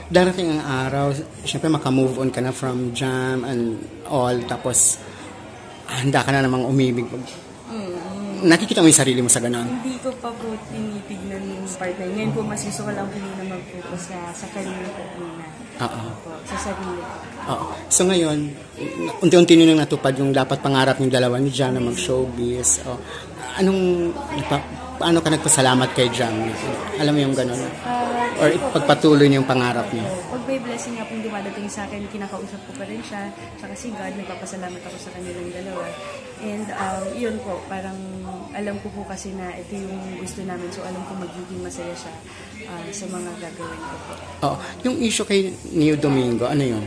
darating ang araw, syempre maka-move on ka na from Jam and all, tapos handa ka na namang umibig. Nakikita mo yung sarili mo sa ganon? Hindi ko pa po tinitignan yung partner. Ngayon po, mas gusto ko lang po na mag-focus sa career ko muna. Sa sarili ko. So ngayon, unti-unti nyo nang natupad yung dapat pangarap ng dalawa ni Jam na mag-showbiz. Paano ka nagpasalamat kay Jam? Alam mo yung ganon? Or pagpatuloy niyo yung pangarap niyo? Pag may blessing nga pong dumadating sa akin, kinakausap ko pa rin siya. Tsaka si God, nagpapasalamat ako sa kanilang dalawa. And yun po, parang alam ko po kasi na ito yung gusto namin. So alam ko magiging masaya siya sa mga gagawin ko po. Yung issue kay Neo Domingo, ano yun?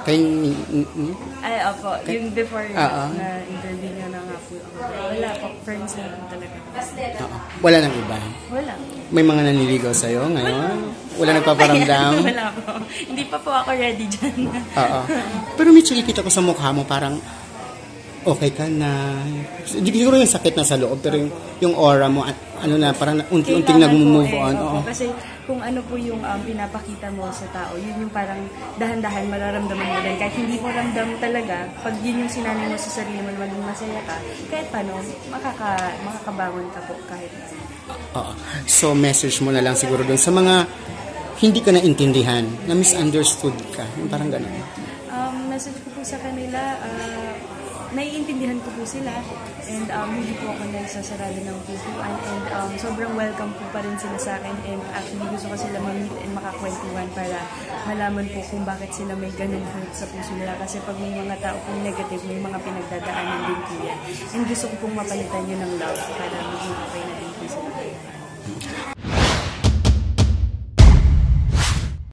Kay opo, yung before na interview niya na nga po ako. Wala po, friends na po talaga. Wala nang iba? Wala. May mga naniligaw sa'yo ngayon? Wala nagpaparamdam? Wala po. Hindi pa po ako ready dyan. Pero may kita ko sa mukha mo, parang okay ka na. Siguro yung sakit na sa loob, pero yung aura mo, parang unti-unting nag-move on. Kasi kung ano po yung pinapakita mo sa tao, yun yung parang dahan-dahan mararamdaman mo din. Kahit hindi mo ramdam talaga, pag yun yung sinanay mo sa sarili mo, maging masaya ka, kahit paano, makakabangon ka po kahit So, message mo na lang siguro dun sa mga hindi ka naintindihan, na misunderstood ka. Yung parang gano'n. Message ko po sa kanila, naiintindihan ko po sila and hindi po ako nagsasarado ng pupuan and sobrang welcome po pa rin sila sa akin and actually gusto ko sila ma-meet and makakwentuhan para malaman po kung bakit sila may ganun hurt sa puso nila kasi pag may mga tao pong negative, may mga pinagdadaanan din po yan and gusto ko pong mapalitan yun ng love para maging okay na din.